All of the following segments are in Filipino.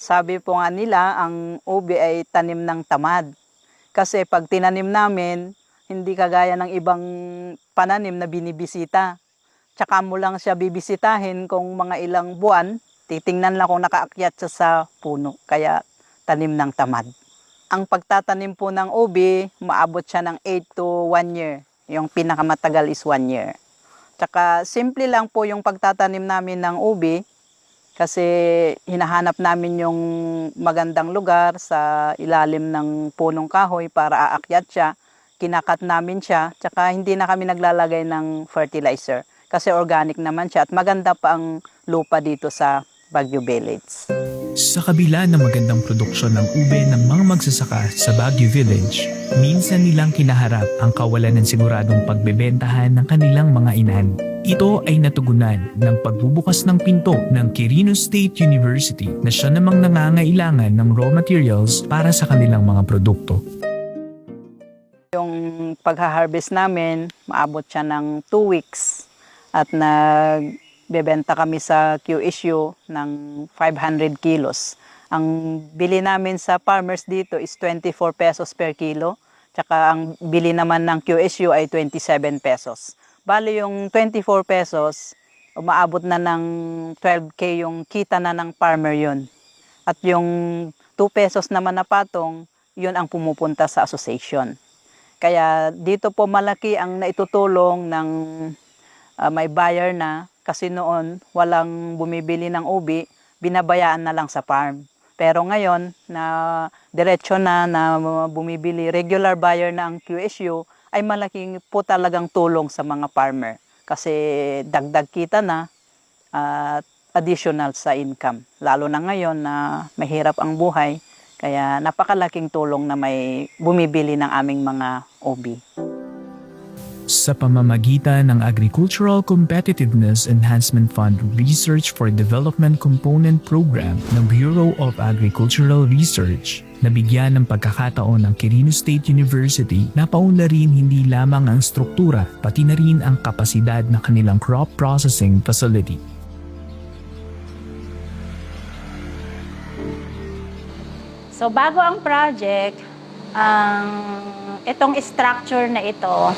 Sabi po nga nila, ang ube ay tanim ng tamad. Kasi pag tinanim namin, hindi kagaya ng ibang pananim na binibisita. Tsaka mo lang siya bibisitahin kung mga ilang buwan, titingnan lang kung nakaakyat siya sa puno. Kaya tanim ng tamad. Ang pagtatanim po ng ube, maabot siya ng 8 to 1 year. Yung pinakamatagal is 1 year. Tsaka simple lang po yung pagtatanim namin ng ube. Kasi hinahanap namin yung magandang lugar sa ilalim ng punong kahoy para aakyat siya. Kinakat namin siya, tsaka hindi na kami naglalagay ng fertilizer. Kasi organic naman siya at maganda pa ang lupa dito sa Baguio Village. Sa kabila ng magandang produksyon ng ube ng mga magsasaka sa Baguio Village, minsan nilang kinaharap ang kawalan ng siguradong pagbebentahan ng kanilang mga inahan. Ito ay natugunan ng pagbubukas ng pinto ng Quirino State University na siya namang nangangailangan ng raw materials para sa kanilang mga produkto. Yung pagha-harvest namin, maabot siya ng 2 weeks at nagbebenta kami sa QSU ng 500 kilos. Ang bili namin sa farmers dito is 24 pesos per kilo, tsaka ang bili naman ng QSU ay 27 pesos. Bali yung 24 pesos, umaabot na ng 12K yung kita na ng farmer yun. At yung 2 pesos naman na patong, yun ang pumupunta sa association. Kaya dito po malaki ang naitutulong ng may buyer na, kasi noon walang bumibili ng ubi, binabayaan na lang sa farm. Pero ngayon na diretso na bumibili, regular buyer na ang QSU, ay malaking po talagang tulong sa mga farmer. Kasi dagdag kita na at additional sa income. Lalo na ngayon na mahirap ang buhay, kaya napakalaking tulong na may bumibili ng aming mga ubi. Sa pamamagitan ng Agricultural Competitiveness Enhancement Fund Research for Development Component Program ng Bureau of Agricultural Research, nabigyan ng pagkakataon ng Quirino State University na paunlarin hindi lamang ang struktura pati na rin ang kapasidad ng kanilang crop processing facility. So bago ang project, itong structure na ito,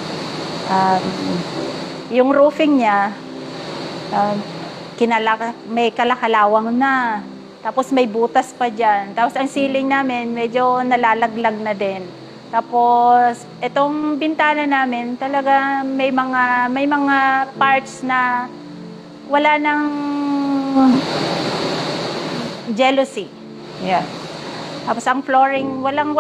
yung roofing niya, may kalakalawang na. Tapos may butas pa dyan. Tapos ang ceiling namin medyo nalalaglag na din. Tapos itong bintana namin talaga may mga parts na wala ng jealousy. Yeah. Tapos ang flooring, walang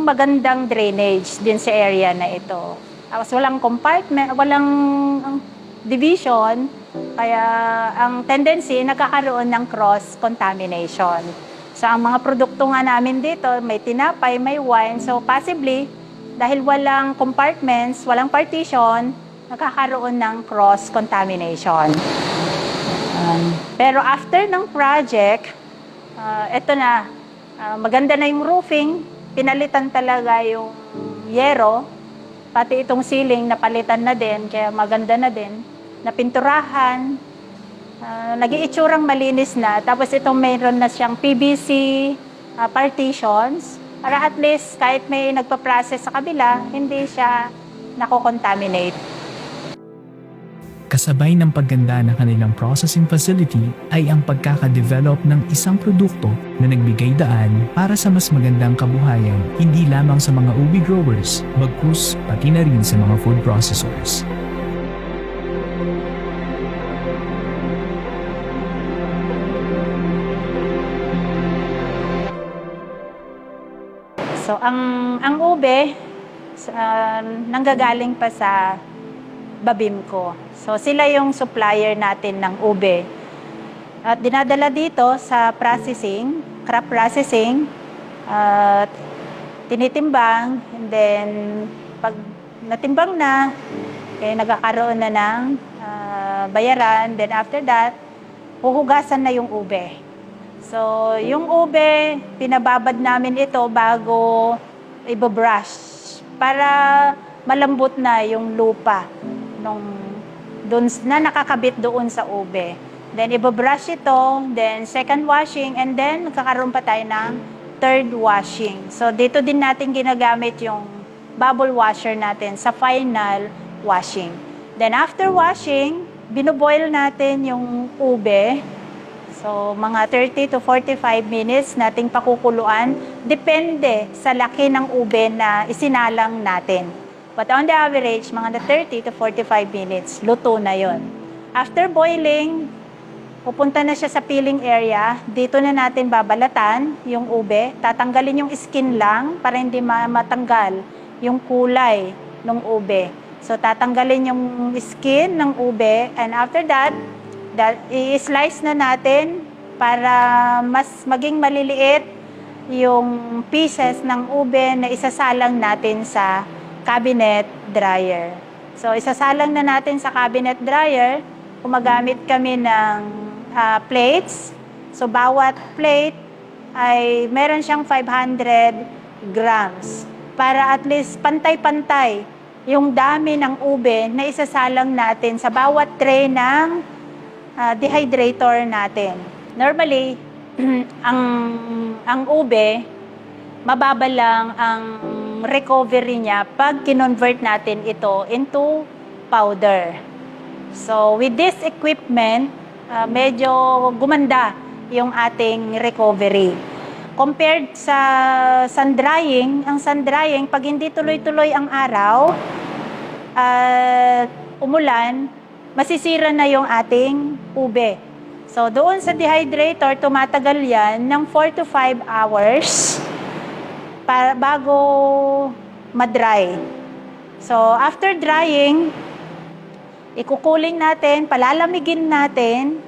magandang drainage din sa area na ito. Tapos walang compartment, walang division, kaya ang tendency nagkakaroon ng cross-contamination. So ang mga produkto nga namin dito, may tinapay, may wine, so possibly, dahil walang compartments, walang partition, nagkakaroon ng cross-contamination. Pero after ng project, ito na, maganda na yung roofing, pinalitan talaga yung yero, pati itong ceiling napalitan na din, kaya maganda na din. Napinturahan, nag-iitsurang malinis na. Tapos itong mayroon na siyang PVC partitions para at least kahit may nagpa-process sa kabila, hindi siya nako-contaminate. Kasabay ng pagganda ng kanilang processing facility ay ang pagkakadevelop ng isang produkto na nagbigay daan para sa mas magandang kabuhayan hindi lamang sa mga ubi growers, bagkus pati na rin sa mga food processors. So ang ube nanggagaling pa sa Babimco. So sila yung supplier natin ng ube. At dinadala dito sa processing crop processing, at tinitimbang, and then pag natimbang na, kaya nagkakaroon na ng bayaran. Then after that, huhugasan na yung ube. So, yung ube, pinababad namin ito bago ibabrush para malambot na yung lupa na nakakabit doon sa ube. Then, ibabrush ito, then second washing, and then magkakaroon pa tayo ng third washing. So, dito din natin ginagamit yung bubble washer natin sa final washing. Then, after washing, binoboil natin yung ube. So, mga 30 to 45 minutes nating pakukuluan. Depende sa laki ng ube na isinalang natin. But on the average, mga 30 to 45 minutes, luto na yon. After boiling, pupunta na siya sa peeling area. Dito na natin babalatan yung ube. Tatanggalin yung skin lang para hindi matanggal yung kulay ng ube. So, tatanggalin yung skin ng ube, and after that i-slice na natin para mas maging maliliit yung pieces ng ube na isasalang natin sa cabinet dryer. So, isasalang na natin sa cabinet dryer. Gumagamit kami ng plates. So, bawat plate ay meron siyang 500 grams para at least pantay-pantay yung dami ng ube na isasalang natin sa bawat tray ng dehydrator natin. Normally, ang ube, mababa lang ang recovery niya pag kinonvert natin ito into powder. So, with this equipment, medyo gumanda yung ating recovery. Compared sa sun drying, ang sun drying, pag hindi tuloy-tuloy ang araw, umulan, masisira na yung ating ube. So, doon sa dehydrator, tumatagal yan ng 4 to 5 hours bago madry. So, after drying, ikukuling natin, palalamigin natin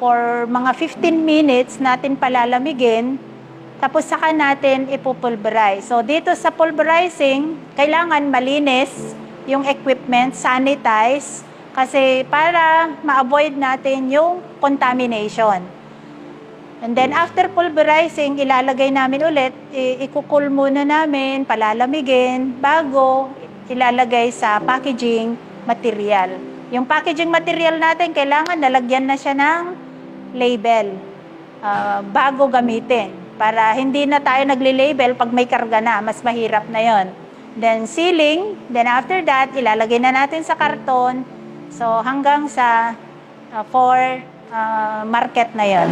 for mga 15 minutes natin palalamigin, tapos saka natin ipupulverize. So, dito sa pulverizing, kailangan malinis yung equipment, sanitize, kasi para ma-avoid natin yung contamination. And then after pulverizing, ilalagay namin ulit, ikukul muna namin, palalamigin, bago ilalagay sa packaging material. Yung packaging material natin, kailangan nalagyan na siya ng label bago gamitin. Para hindi na tayo nagli-label pag may karga na, mas mahirap na yon. Then sealing, then after that, ilalagay na natin sa karton. So hanggang sa for market na yon.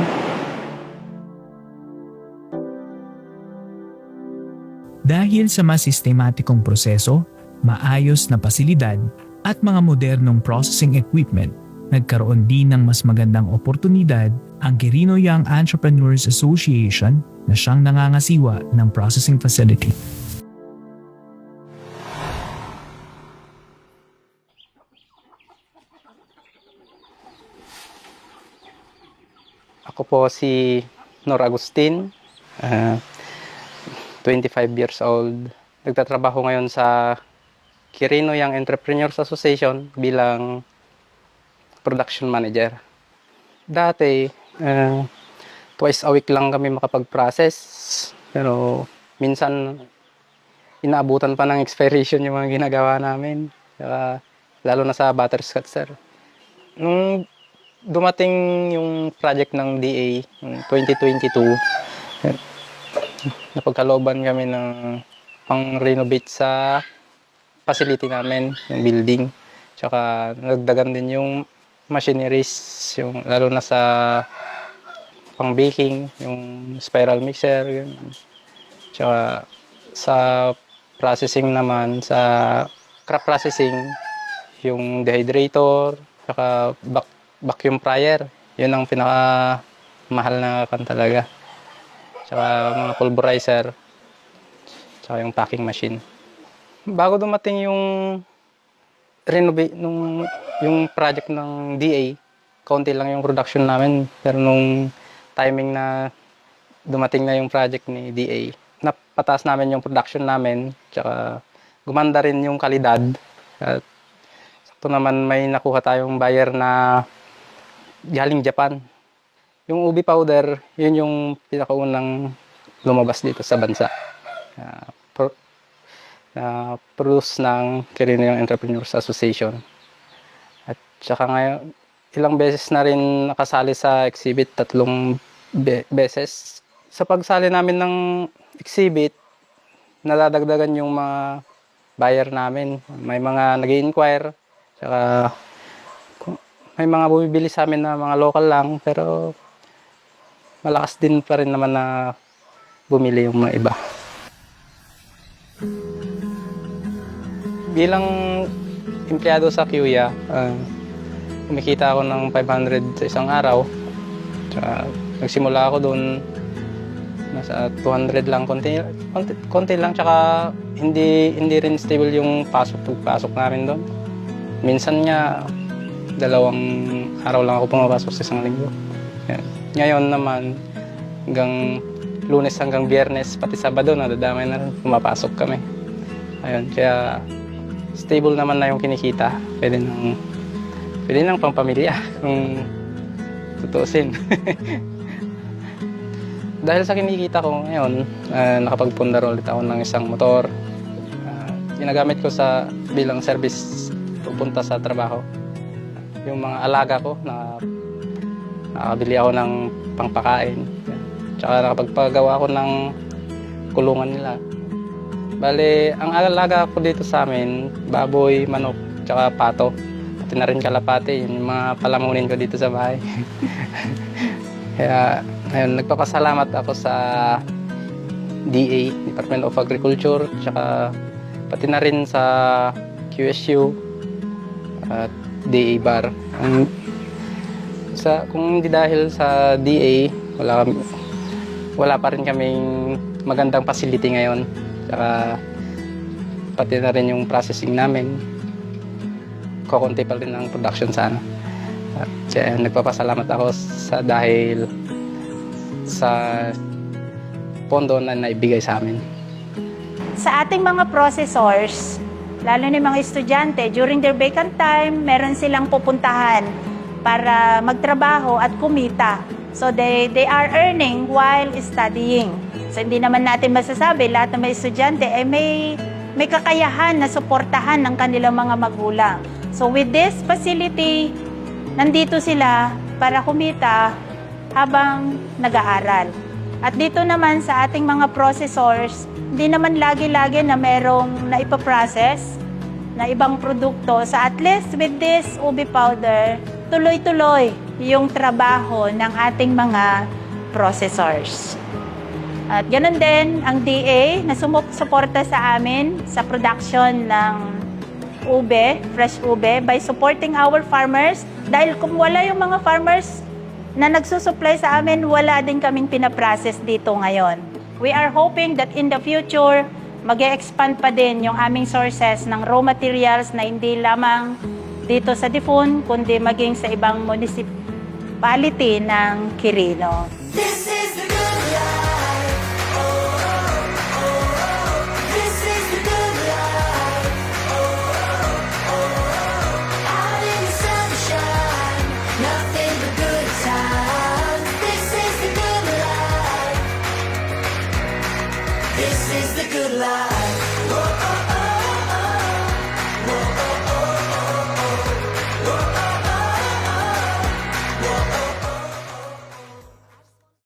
Dahil sa mas sistematikong proseso, maayos na pasilidad at mga modernong processing equipment, nagkaroon din ng mas magandang oportunidad ang Quirino Young Entrepreneurs Association na siyang nangangasiwa ng processing facility. Ako po si Nor Agustin, 25 years old. Nagtatrabaho ngayon sa Quirino Young Entrepreneurs Association bilang production manager. Dati, twice a week lang kami makapag-process. Pero minsan, inaabutan pa ng expiration yung mga ginagawa namin. Saka, lalo na sa butterscotch, sir. Nung dumating yung project ng DA, 2022, napagkalooban kami ng pang-renovate sa facility namin, yung building. Tsaka nagdagan din yung machineries, yung, lalo na sa pang-baking, yung spiral mixer. Yun. Tsaka sa processing naman, sa crop processing, yung dehydrator, tsaka vacuum fryer. Yun ang pinaka-mahal na kan talaga. Tsaka mga pulverizer, tsaka yung packing machine. Bago dumating yung yung project ng DA, kaunti lang yung production namin. Pero nung timing na dumating na yung project ni DA. Napataas namin yung production namin, tsaka gumanda rin yung kalidad. At sakto naman may nakuha tayong buyer na galing Japan. Yung ubi powder, yun yung pinakaunang lumabas dito sa bansa. Produce ng Quirino Entrepreneurs Association. At saka ngayon, ilang beses na rin nakasali sa exhibit, 3 beses. Sa pagsali namin ng exhibit, nadadagdagan yung mga buyer namin. May mga nag-i-inquire, saka may mga bumibili sa amin na mga local lang, pero malakas din pa rin naman na bumili yung mga iba. Bilang empleyado sa Kuya, kumikita ako ng 500 sa isang araw. Tsaka, nagsimula ako doon, nasa 200 lang, konti lang, tsaka hindi rin stable yung pagpasok namin doon. Minsan nga, 2 araw lang ako pumapasok sa isang linggo. Yan. Ngayon naman, hanggang Lunes hanggang Biyernes, pati Sabado, nadadamay na rin, pumapasok kami. Ayun, kaya stable naman na yung kinikita. Pwede nang pangpamilya kung tutuusin. Dahil sa kinikita ko ngayon, nakapagpundar ulit ako ng isang motor. Ginagamit ko bilang service pupunta sa trabaho. Yung mga alaga ko, nakabili ako ng pangpakain. Tsaka nakapagpagawa ako ng kulungan nila. Bale, ang alaga ko dito sa amin, baboy, manok, tsaka pato. Pati na rin kalapati, yung mga palamunin ko dito sa bahay. Kaya, ngayon, nagpapasalamat ako sa DA, Department of Agriculture, tsaka pati na rin sa QSU at DA Bar. Kung hindi dahil sa DA, wala pa rin kaming magandang facility ngayon. Tsaka pati na rin yung processing namin, kukunti pa rin ang production sana. At nagpapasalamat ako dahil sa pondo na naibigay sa amin. Sa ating mga processors, lalo na yung mga estudyante, during their vacant time, meron silang pupuntahan para magtrabaho at kumita. So they are earning while studying. So hindi naman natin masasabi lahat ng mga estudyante ay may kakayahan na suportahan ng kanilang mga magulang. So with this facility, nandito sila para kumita habang nag-aaral. At dito naman sa ating mga processors, hindi naman lagi-lagi na merong naipaprocess na ibang produkto. So at least with this ubi powder, tuloy-tuloy yung trabaho ng ating mga processors. At ganun din ang DA na sumuporta sa amin sa production ng ube, fresh ube, by supporting our farmers. Dahil kung wala yung mga farmers na nagsusupply sa amin, wala din kaming pinaprocess dito ngayon. We are hoping that in the future, mag-e-expand pa din yung aming sources ng raw materials na hindi lamang dito sa Difun, kundi maging sa ibang municipality ng Quirino. This is the good life. Oh, oh, oh. This is the good life. Oh, oh, oh. Out in the sunshine, nothing but good times. This is the good life. This is the good life.